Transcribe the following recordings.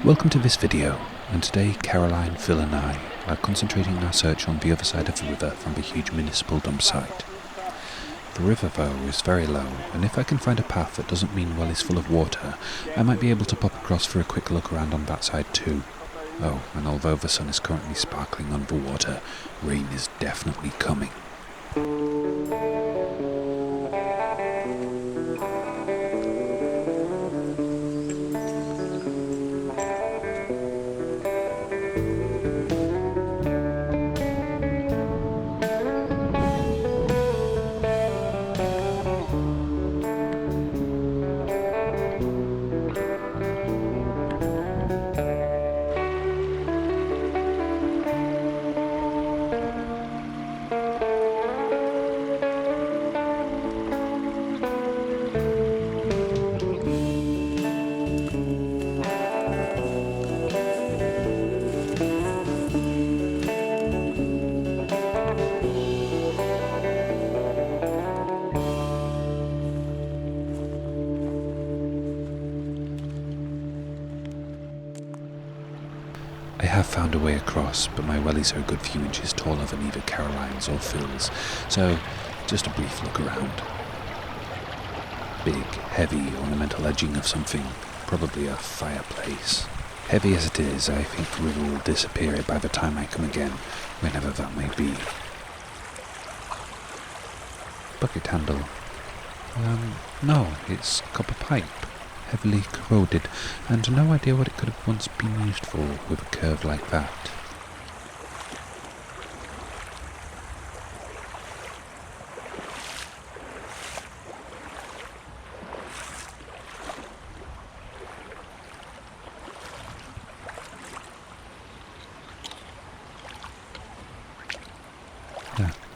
Welcome to this video, and today Caroline, Phil and I are concentrating our search on the other side of the river from the huge municipal dump site. The river though is very low, and if I can find a path that doesn't mean well is full of water, I might be able to pop across for a quick look around on that side too. Oh, and although the sun is currently sparkling underwater, rain is definitely coming. I have found a way across, but my wellies are a good few inches taller than either Caroline's or Phil's, so just a brief look around. Big, heavy, ornamental edging of something, probably a fireplace. Heavy as it is, I think the river will disappear by the time I come again, whenever that may be. Bucket handle. No, it's copper pipe. Heavily corroded, and no idea what it could have once been used for with a curve like that.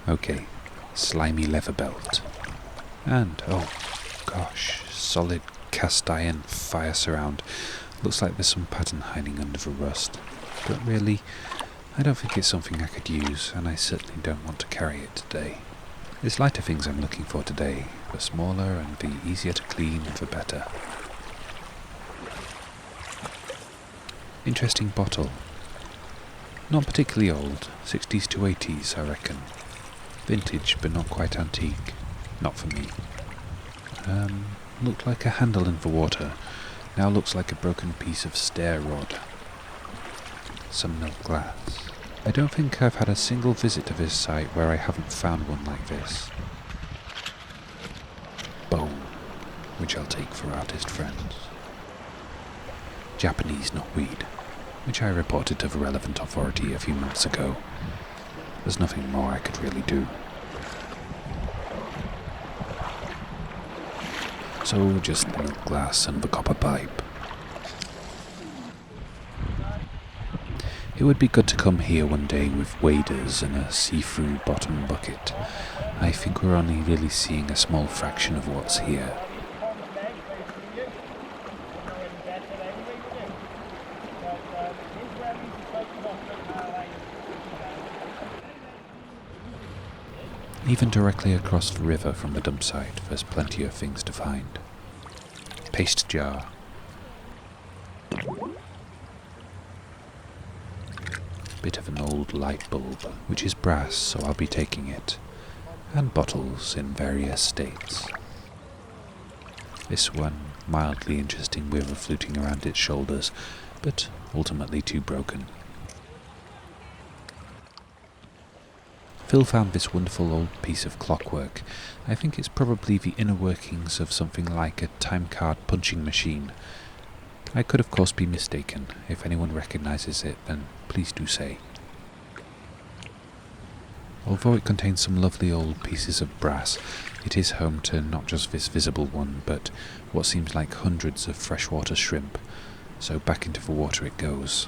Okay, slimy leather belt. And, oh gosh, solid cast iron fire surround. Looks like there's some pattern hiding under the rust, but really, I don't think it's something I could use, and I certainly don't want to carry it today. It's lighter things I'm looking for today, the smaller and the easier to clean, the better. Interesting bottle. Not particularly old, 60s to 80s I reckon. Vintage, but not quite antique. Not for me. Looked like a handle in the water. Now looks like a broken piece of stair rod. Some milk glass. I don't think I've had a single visit to this site where I haven't found one like this. Bone, which I'll take for artist friends. Japanese knotweed, which I reported to the relevant authority a few months ago. There's nothing more I could really do. So just the milk glass and the copper pipe. It would be good to come here one day with waders and a see-through bottom bucket. I think we're only really seeing a small fraction of what's here. Even directly across the river from the dump site, there's plenty of things to find. Paste jar. Bit of an old light bulb, which is brass, so I'll be taking it. And bottles in various states. This one, mildly interesting with a fluting around its shoulders, but ultimately too broken. Phil found this wonderful old piece of clockwork. I think it's probably the inner workings of something like a time card punching machine. I could of course be mistaken. If anyone recognises it, then please do say. Although it contains some lovely old pieces of brass, it is home to not just this visible one, but what seems like hundreds of freshwater shrimp. So back into the water it goes.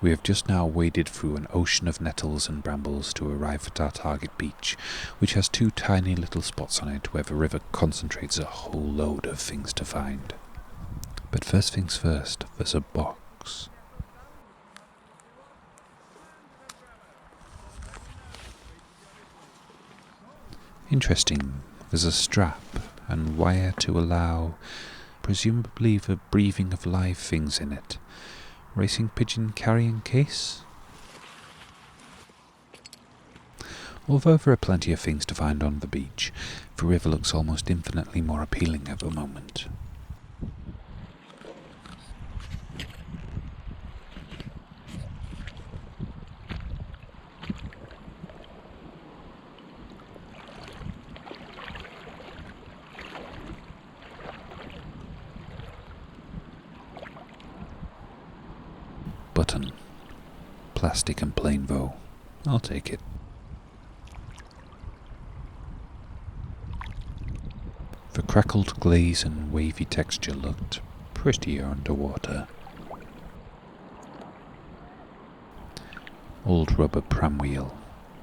We have just now waded through an ocean of nettles and brambles to arrive at our target beach, which has 2 tiny little spots on it where the river concentrates a whole load of things to find. But first things first, there's a box. Interesting, there's a strap and wire to allow, presumably, the breathing of live things in it. Racing pigeon carrying case? Although there are plenty of things to find on the beach, the river looks almost infinitely more appealing at the moment. Button. Plastic and plain though. I'll take it. The crackled glaze and wavy texture looked prettier underwater. Old rubber pram wheel.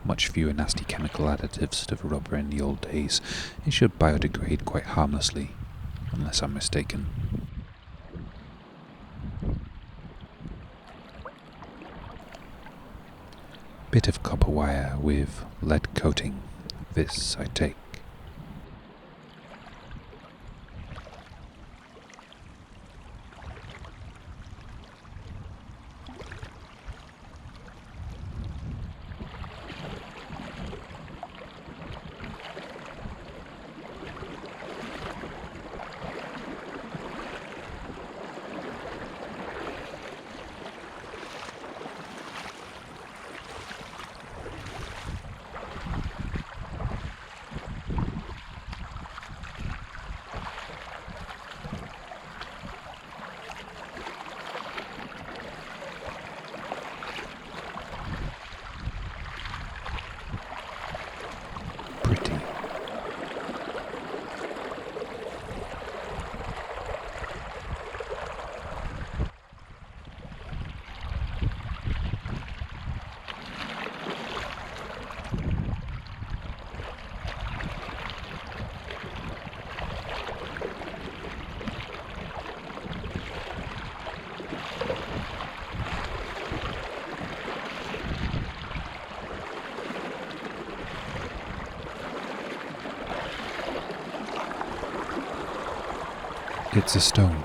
Much fewer nasty chemical additives to the rubber in the old days. It should biodegrade quite harmlessly, unless I'm mistaken. Bit of copper wire with lead coating. This I take. Pretty. It's a stone.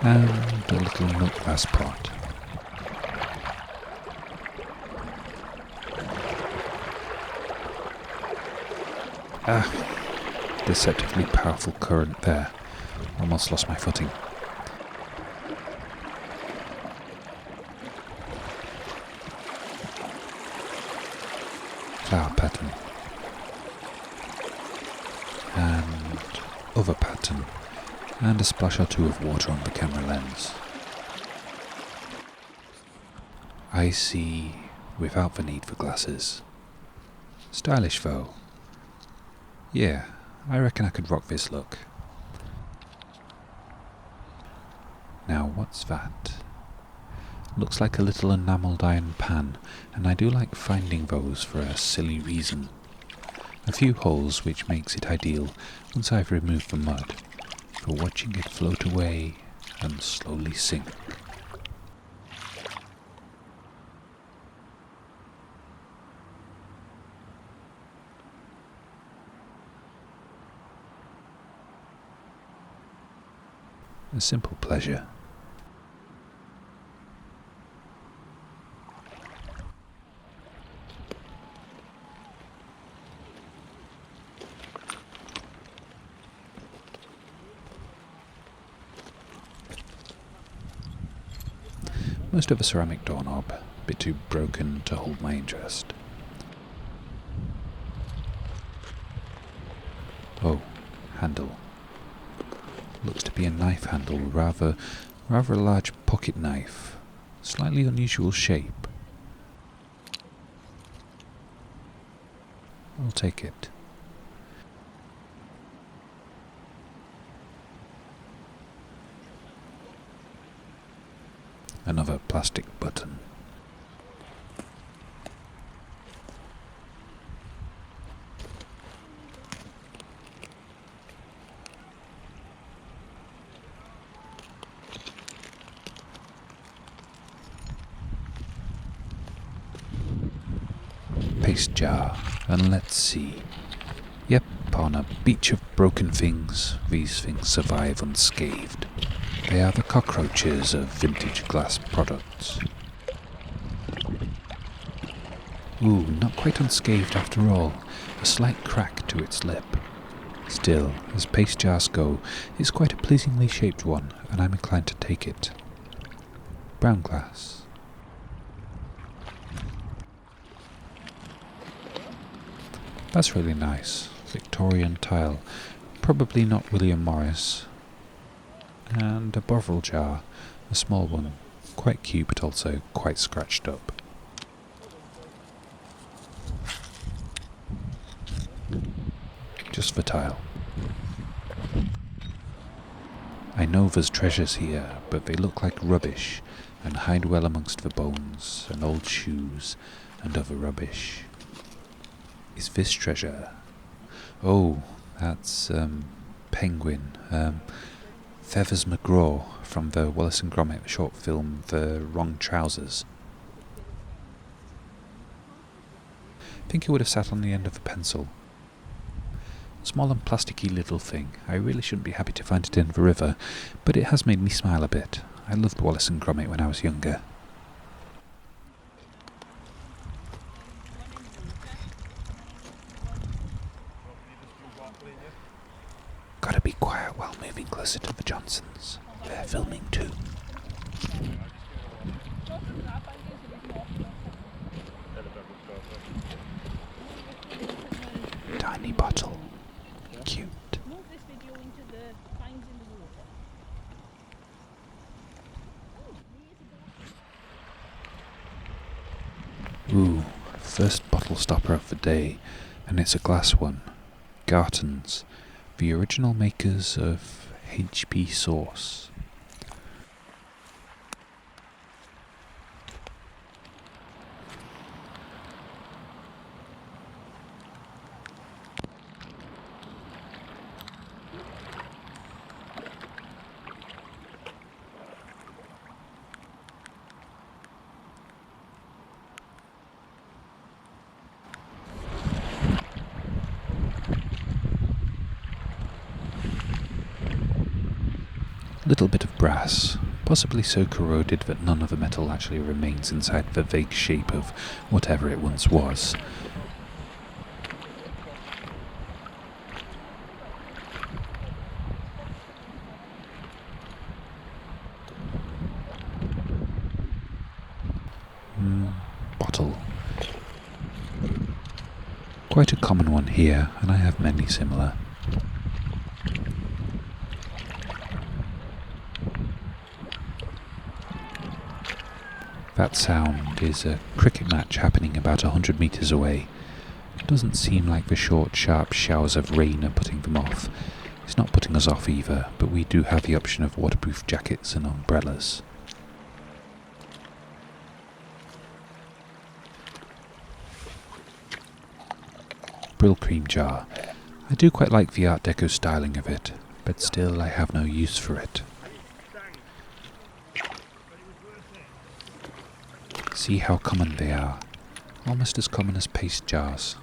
And a little milk glass pot. Deceptively powerful current there. Almost lost my footing. Flower pattern. And other pattern. And a splash or 2 of water on the camera lens. I see without the need for glasses. Stylish though. Yeah, I reckon I could rock this look. Now what's that? Looks like a little enamelled iron pan, and I do like finding those for a silly reason. A few holes which makes it ideal once I've removed the mud, for watching it float away and slowly sink. A simple pleasure. Most of a ceramic doorknob, a bit too broken to hold my interest. Oh, handle. Looks to be a knife handle, rather a large pocket knife. Slightly unusual shape. I'll take it. another plastic button. Paste jar, and let's see. Yep, on a beach of broken things, these things survive unscathed. They are the cockroaches of vintage glass products. Ooh, not quite unscathed after all, a slight crack to its lip. Still, as paste jars go, it's quite a pleasingly shaped one, and I'm inclined to take it. Brown glass. That's really nice. Victorian tile. Probably not William Morris. And a Bovril jar. A small one. Quite cute, but also quite scratched up. Just for tile. I know there's treasures here, but they look like rubbish and hide well amongst the bones and old shoes and other rubbish. Is this treasure? Oh, that's, Penguin. Feathers McGraw from the Wallace and Gromit short film The Wrong Trousers. I think it would have sat on the end of a pencil. Small and plasticky little thing. I really shouldn't be happy to find it in the river, but it has made me smile a bit. I loved Wallace and Gromit when I was younger. Gotta be quiet while moving closer to the Johnsons. They're filming too. Tiny bottle. Cute. Ooh, first bottle stopper of the day, and it's a glass one. Gartons, the original makers of HP sauce. Little bit of brass, possibly so corroded that none of the metal actually remains inside the vague shape of whatever it once was. Bottle. Quite a common one here, and I have many similar. That sound is a cricket match happening about 100 metres away. It doesn't seem like the short, sharp showers of rain are putting them off. It's not putting us off either, but we do have the option of waterproof jackets and umbrellas. Brill cream jar. I do quite like the Art Deco styling of it, but still I have no use for it. See how common they are, almost as common as paste jars.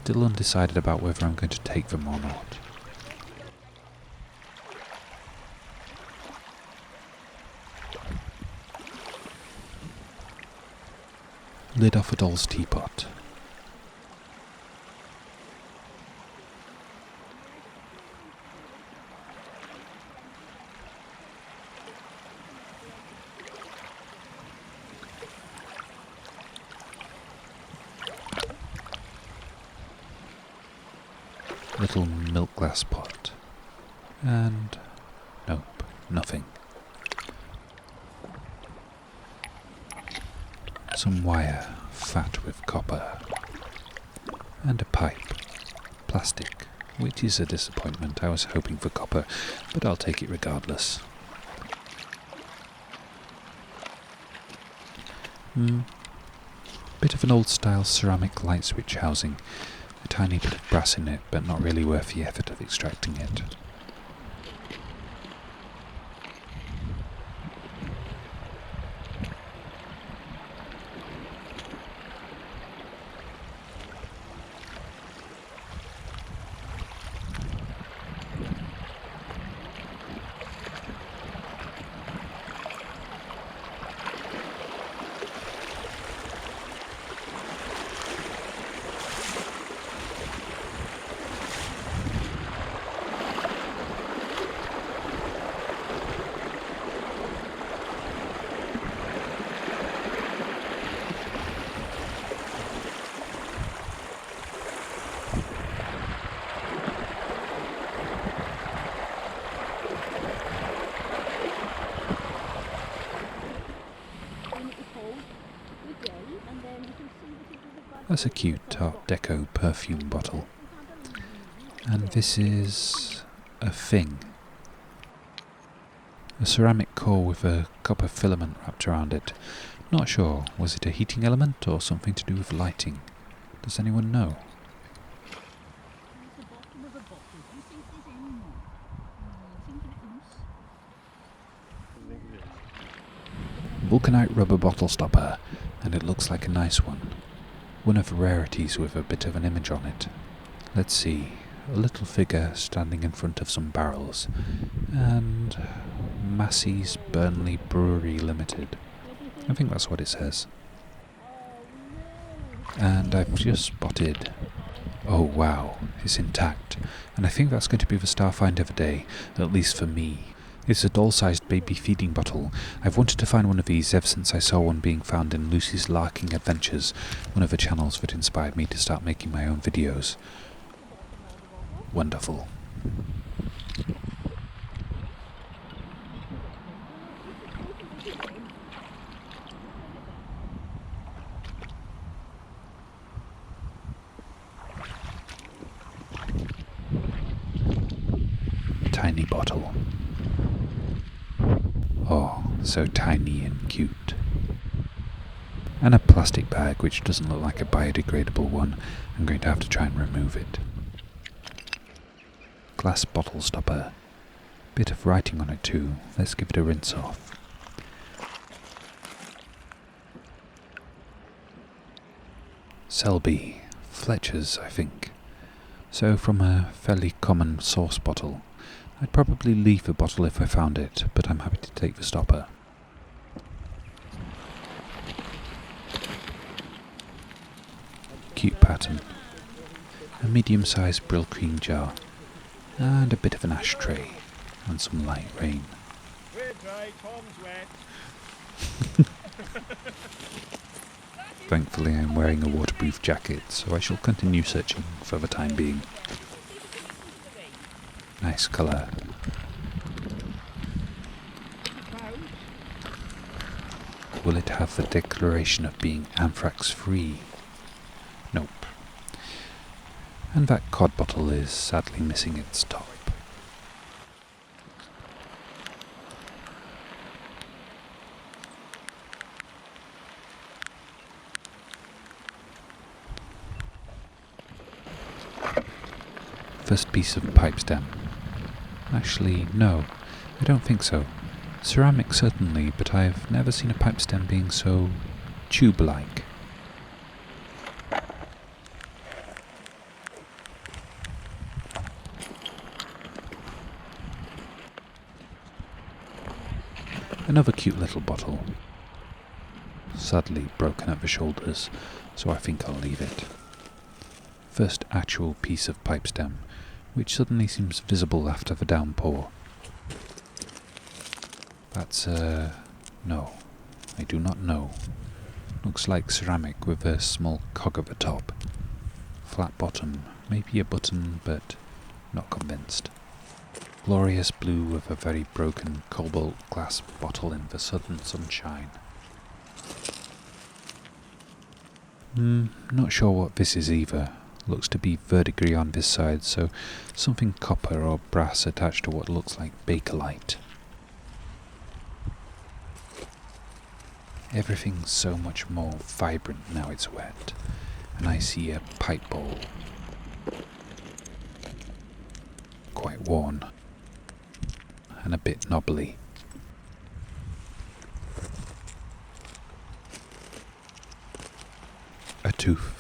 Still undecided about whether I'm going to take them or not. Lid off a doll's teapot. Little milk glass pot. And nope, nothing. Some wire, fat with copper. And a pipe. Plastic, which is a disappointment. I was hoping for copper, but I'll take it regardless. Bit of an old-style ceramic light switch housing. A tiny bit of brass in it, but not really worth the effort of extracting it. That's a cute Art Deco perfume bottle. And this is a thing. A ceramic core with a copper filament wrapped around it. Not sure, was it a heating element or something to do with lighting? Does anyone know? Vulcanite rubber bottle stopper, and it looks like a nice one. One of the rarities with a bit of an image on it. Let's see, a little figure standing in front of some barrels, and Massey's Burnley Brewery Limited. I think that's what it says. And I've just spotted, oh wow, it's intact, and I think that's going to be the star find of the day, at least for me. It's a doll-sized baby feeding bottle. I've wanted to find one of these ever since I saw one being found in Lucy's Larking Adventures, one of the channels that inspired me to start making my own videos. Wonderful. Tiny bottle. Oh, so tiny and cute. And a plastic bag which doesn't look like a biodegradable one. I'm going to have to try and remove it. Glass bottle stopper. Bit of writing on it too. Let's give it a rinse off. Selby. Fletcher's, I think. So from a fairly common sauce bottle. I'd probably leave the bottle if I found it, but I'm happy to take the stopper. Cute pattern. A medium-sized Brill cream jar. And a bit of an ashtray. And some light rain. We're dry, Tom's wet. Thankfully I'm wearing a waterproof jacket, so I shall continue searching for the time being. Nice colour. Will it have the declaration of being anthrax free? Nope. And that cod bottle is sadly missing its top. First piece of pipe stem. Actually, no, I don't think so. Ceramic certainly, but I've never seen a pipe stem being so tube-like. Another cute little bottle. Sadly broken at the shoulders, so I think I'll leave it. First actual piece of pipe stem, which suddenly seems visible after the downpour. That's no, I do not know. Looks like ceramic with a small cog at the top. Flat bottom, maybe a button, but not convinced. Glorious blue with a very broken cobalt glass bottle in the southern sunshine. Not sure what this is either. Looks to be verdigris on this side, so something copper or brass attached to what looks like bakelite. Everything's so much more vibrant now it's wet, and I see a pipe bowl, quite worn and a bit knobbly. A tooth.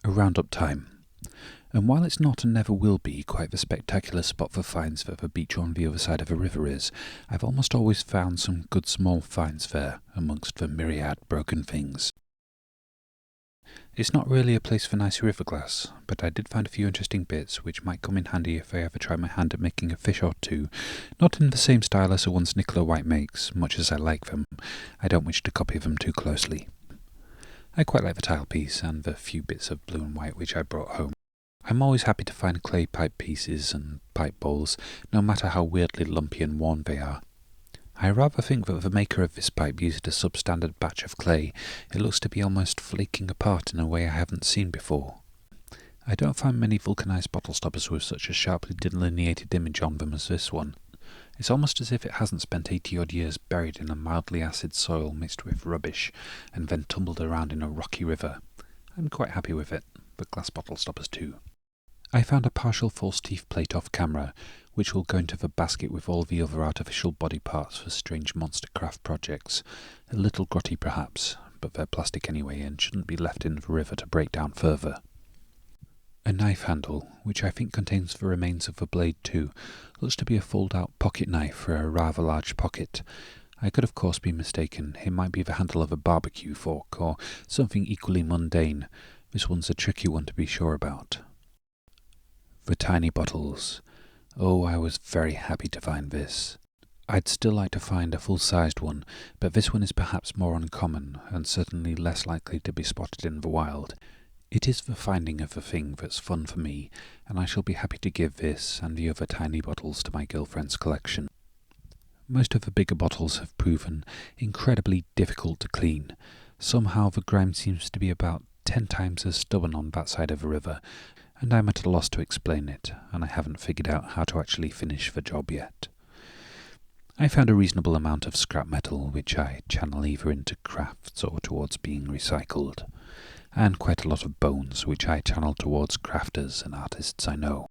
A roundup time. And while it's not and never will be quite the spectacular spot for finds that the beach on the other side of a river is, I've almost always found some good small finds there amongst the myriad broken things. It's not really a place for nice river glass, but I did find a few interesting bits which might come in handy if I ever try my hand at making a fish or two, not in the same style as the ones Nicola White makes, much as I like them. I don't wish to copy them too closely. I quite like the tilepiece and the few bits of blue and white which I brought home. I'm always happy to find clay pipe pieces and pipe bowls, no matter how weirdly lumpy and worn they are. I rather think that the maker of this pipe used a substandard batch of clay. It looks to be almost flaking apart in a way I haven't seen before. I don't find many vulcanized bottle stoppers with such a sharply delineated image on them as this one. It's almost as if it hasn't spent 80-odd years buried in a mildly acid soil mixed with rubbish and then tumbled around in a rocky river. I'm quite happy with it, but glass bottle stoppers too. I found a partial false teeth plate off camera, which will go into the basket with all the other artificial body parts for strange monster craft projects. A little grotty perhaps, but they're plastic anyway and shouldn't be left in the river to break down further. A knife handle, which I think contains the remains of a blade too, looks to be a fold-out pocket knife for a rather large pocket. I could of course be mistaken. It might be the handle of a barbecue fork, or something equally mundane. This one's a tricky one to be sure about. The tiny bottles. Oh, I was very happy to find this. I'd still like to find a full-sized one, but this one is perhaps more uncommon, and certainly less likely to be spotted in the wild. It is the finding of the thing that's fun for me, and I shall be happy to give this and the other tiny bottles to my girlfriend's collection. Most of the bigger bottles have proven incredibly difficult to clean. Somehow the grime seems to be about 10 times as stubborn on that side of the river, and I'm at a loss to explain it, and I haven't figured out how to actually finish the job yet. I found a reasonable amount of scrap metal, which I channel either into crafts or towards being recycled, and quite a lot of bones, which I channel towards crafters and artists I know.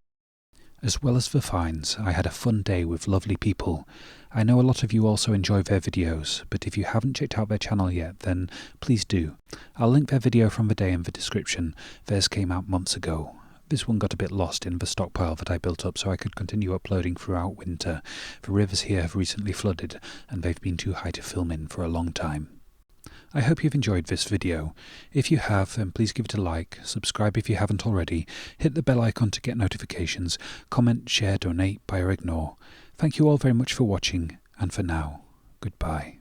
As well as the finds, I had a fun day with lovely people. I know a lot of you also enjoy their videos, but if you haven't checked out their channel yet, then please do. I'll link their video from the day in the description. Theirs came out months ago. This one got a bit lost in the stockpile that I built up so I could continue uploading throughout winter. The rivers here have recently flooded, and they've been too high to film in for a long time. I hope you've enjoyed this video. If you have, then please give it a like, subscribe if you haven't already, hit the bell icon to get notifications, comment, share, donate, buy or ignore. Thank you all very much for watching, and for now, goodbye.